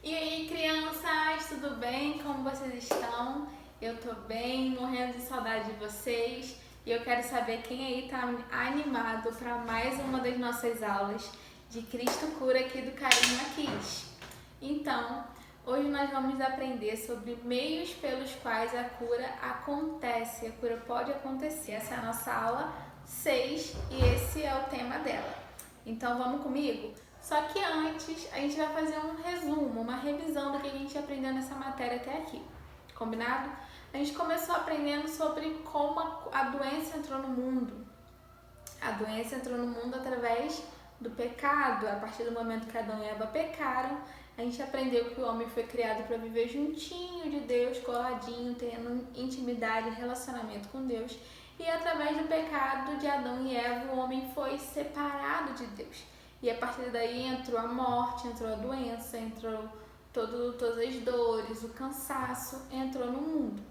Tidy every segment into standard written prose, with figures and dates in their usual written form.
E aí, crianças, tudo bem? Como vocês estão? Eu tô bem, morrendo de saudade de vocês. E eu quero saber quem aí tá animado para mais uma das nossas aulas de Cristo Cura aqui do Carisma Kids. Então, hoje nós vamos aprender sobre meios pelos quais a cura acontece, a cura pode acontecer. Essa é a nossa aula 6 e esse é o tema dela. Então, vamos comigo? Só que antes, a gente vai fazer um resumo, uma revisão do que a gente aprendeu nessa matéria até aqui. Combinado? A gente começou aprendendo sobre como a doença entrou no mundo. A doença entrou no mundo através do pecado. A partir do momento que Adão e Eva pecaram, a gente aprendeu que o homem foi criado para viver juntinho de Deus, coladinho, tendo intimidade e relacionamento com Deus. E através do pecado de Adão e Eva, o homem foi separado de Deus. E a partir daí entrou a morte, entrou a doença, entrou todas as dores, o cansaço, entrou no mundo.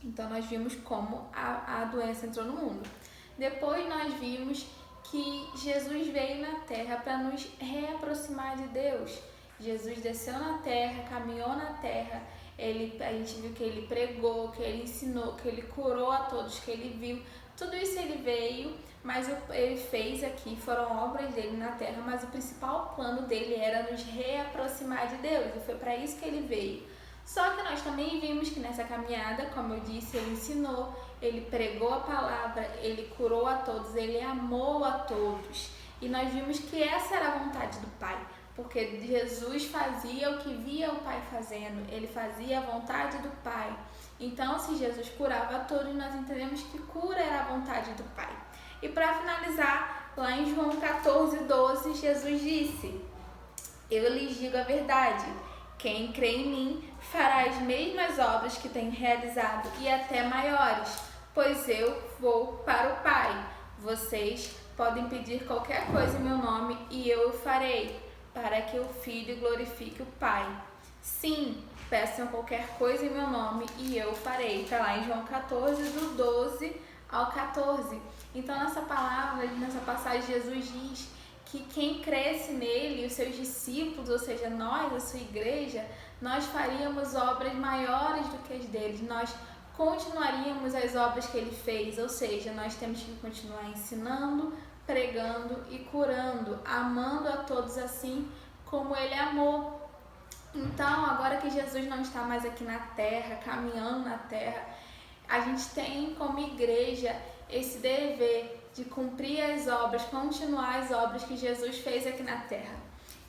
Então nós vimos como a doença entrou no mundo. Depois nós vimos que Jesus veio na terra para nos reaproximar de Deus. Jesus desceu na terra, caminhou na terra, a gente viu que ele pregou, que ele ensinou, que ele curou a todos, que ele viu. Tudo isso ele veio, mas ele fez aqui, foram obras dele na terra, mas o principal plano dele era nos reaproximar de Deus, e foi para isso que ele veio. Só que nós também vimos que nessa caminhada, como eu disse, ele ensinou, ele pregou a palavra, ele curou a todos, ele amou a todos. E nós vimos que essa era a vontade do Pai, porque Jesus fazia o que via o Pai fazendo, ele fazia a vontade do Pai. Então, se Jesus curava a todos, nós entendemos que cura era a vontade do Pai. E para finalizar, lá em João 14:12, Jesus disse: "Eu lhes digo a verdade, quem crê em mim fará as mesmas obras que tenho realizado e até maiores, pois eu vou para o Pai. Vocês podem pedir qualquer coisa em meu nome e eu o farei, para que o Filho glorifique o Pai. Sim, peçam qualquer coisa em meu nome e eu o farei." Está lá em João 14, do 12 ao 14. Então, nessa palavra, nessa passagem, Jesus diz que quem cresce nele, os seus discípulos, ou seja, nós, a sua igreja, nós faríamos obras maiores do que as deles, nós continuaríamos as obras que ele fez, ou seja, nós temos que continuar ensinando, pregando e curando, amando a todos assim como ele amou. Então, agora que Jesus não está mais aqui na terra, caminhando na terra, a gente tem como igreja esse dever de cumprir as obras, continuar as obras que Jesus fez aqui na terra.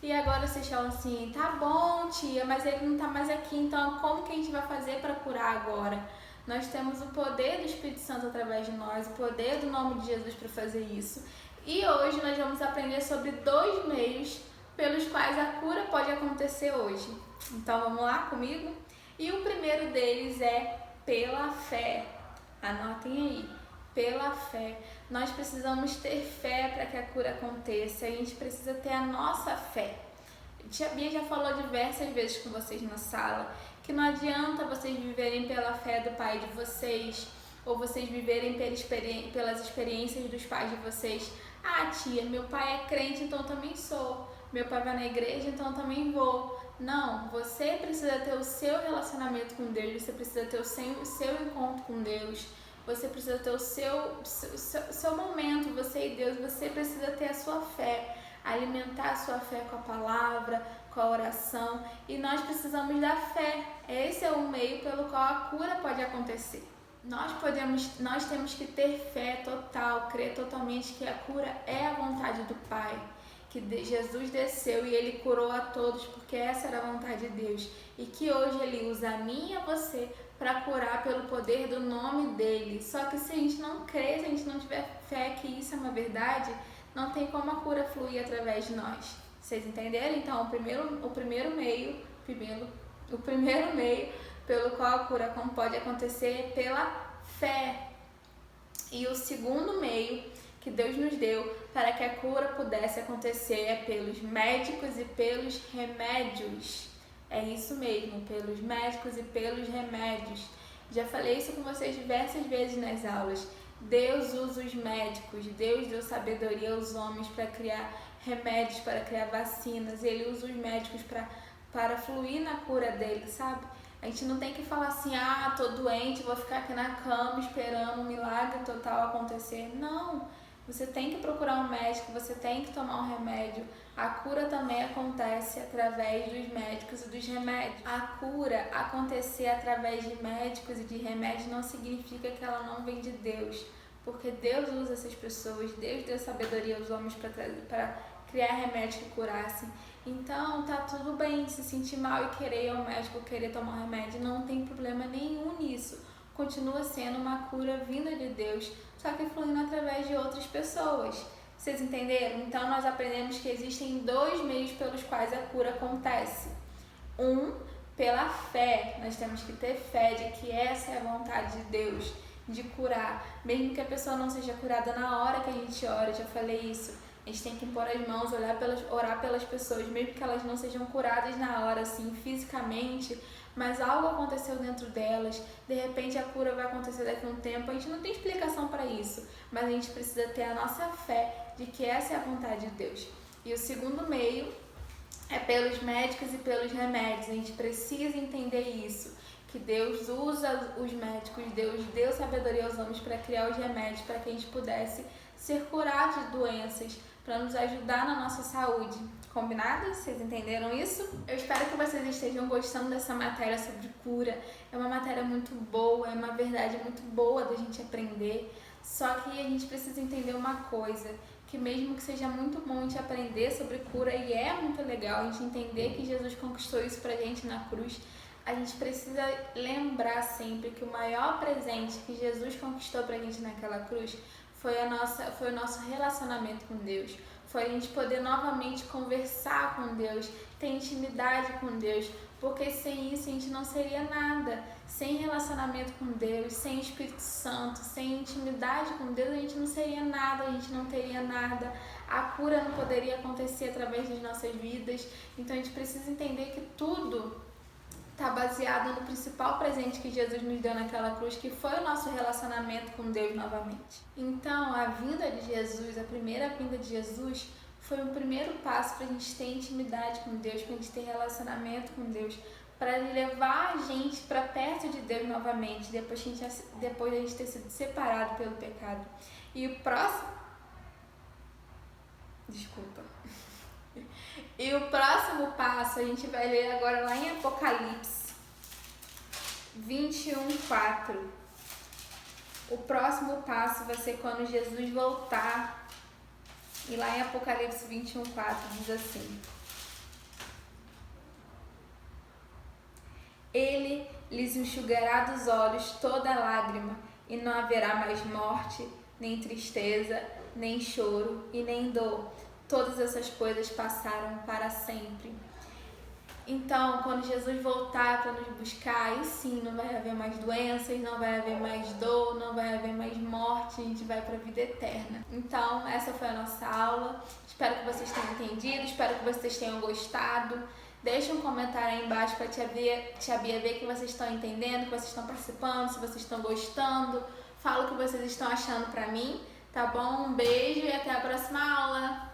E agora vocês falam assim: "Tá bom, tia, mas ele não tá mais aqui, então como que a gente vai fazer para curar agora?" Nós temos o poder do Espírito Santo através de nós, o poder do nome de Jesus para fazer isso. E hoje nós vamos aprender sobre 2 meios pelos quais a cura pode acontecer hoje. Então vamos lá comigo? E o primeiro deles é pela fé. Anotem aí, pela fé. Nós precisamos ter fé para que a cura aconteça. A gente precisa ter a nossa fé. Tia Bia já falou diversas vezes com vocês na sala que não adianta vocês viverem pela fé do pai de vocês ou vocês viverem pelas experiências dos pais de vocês. "Ah, tia, meu pai é crente, então eu também sou. Meu pai vai na igreja, então eu também vou." Não, você precisa ter o seu relacionamento com Deus, você precisa ter o seu encontro com Deus, você precisa ter o seu momento, você e Deus, você precisa ter a sua fé, alimentar a sua fé com a palavra, com a oração, e nós precisamos da fé. Esse é o meio pelo qual a cura pode acontecer. Nós temos que ter fé total, crer totalmente que a cura é a vontade do Pai, que Jesus desceu e ele curou a todos porque essa era a vontade de Deus, e que hoje ele usa a mim e a você para curar pelo poder do nome dele. Só que se a gente não crer, se a gente não tiver fé que isso é uma verdade, não tem como a cura fluir através de nós. Vocês entenderam? Então, o primeiro meio pelo qual a cura pode acontecer é pela fé. E o segundo meio que Deus nos deu para que a cura pudesse acontecer é pelos médicos e pelos remédios. É isso mesmo, pelos médicos e pelos remédios. Já falei isso com vocês diversas vezes nas aulas. Deus usa os médicos, Deus deu sabedoria aos homens para criar remédios, para criar vacinas, e ele usa os médicos para para fluir na cura dele, sabe? A gente não tem que falar assim, tô doente, vou ficar aqui na cama esperando um milagre total acontecer. Não, você tem que procurar um médico, você tem que tomar um remédio. A cura também acontece através dos médicos e dos remédios. A cura acontecer através de médicos e de remédios não significa que ela não vem de Deus, porque Deus usa essas pessoas, Deus deu sabedoria aos homens para criar remédios que curassem. Então tá tudo bem se sentir mal e querer ir ao médico, querer tomar um remédio, não tem problema nenhum nisso. Continua sendo uma cura vinda de Deus, só que fluindo através de outras pessoas. Vocês entenderam? Então nós aprendemos que existem dois meios pelos quais a cura acontece. Um, pela fé. Nós temos que ter fé de que essa é a vontade de Deus, de curar. Mesmo que a pessoa não seja curada na hora que a gente ora, eu já falei isso. A gente tem que impor as mãos, orar pelas pessoas, mesmo que elas não sejam curadas na hora, assim, fisicamente, mas algo aconteceu dentro delas, de repente a cura vai acontecer daqui a um tempo, a gente não tem explicação para isso, mas a gente precisa ter a nossa fé de que essa é a vontade de Deus. E o segundo meio é pelos médicos e pelos remédios, a gente precisa entender isso, que Deus usa os médicos, Deus deu sabedoria aos homens para criar os remédios, para que a gente pudesse ser curado de doenças, para nos ajudar na nossa saúde. Combinado? Vocês entenderam isso? Eu espero que vocês estejam gostando dessa matéria sobre cura. É uma matéria muito boa, é uma verdade muito boa da gente aprender. Só que a gente precisa entender uma coisa, que mesmo que seja muito bom a gente aprender sobre cura, e é muito legal a gente entender que Jesus conquistou isso pra gente na cruz, a gente precisa lembrar sempre que o maior presente que Jesus conquistou pra gente naquela cruz foi o nosso relacionamento com Deus. Foi a gente poder novamente conversar com Deus, ter intimidade com Deus, porque sem isso a gente não seria nada. Sem relacionamento com Deus, sem Espírito Santo, sem intimidade com Deus, a gente não seria nada, a gente não teria nada. A cura não poderia acontecer através das nossas vidas. Então a gente precisa entender que tudo está baseado no principal presente que Jesus nos deu naquela cruz, que foi o nosso relacionamento com Deus novamente. Então, a vinda de Jesus, a primeira vinda de Jesus, foi o primeiro passo para a gente ter intimidade com Deus, para a gente ter relacionamento com Deus, para levar a gente para perto de Deus novamente, depois de a gente ter sido separado pelo pecado. E o próximo... E o próximo passo a gente vai ler agora lá em Apocalipse 21:4. O próximo passo vai ser quando Jesus voltar. E lá em Apocalipse 21:4 diz assim: Ele lhes enxugará dos olhos toda lágrima, e não haverá mais morte, nem tristeza, nem choro e nem dor. Todas essas coisas passaram para sempre. Então, quando Jesus voltar para nos buscar, aí sim não vai haver mais doenças, não vai haver mais dor, não vai haver mais morte, a gente vai para a vida eterna. Então, essa foi a nossa aula. Espero que vocês tenham entendido, espero que vocês tenham gostado. Deixa um comentário aí embaixo para a tia Bia ver que vocês estão entendendo, que vocês estão participando, se vocês estão gostando. Fala o que vocês estão achando para mim, tá bom? Um beijo e até a próxima aula!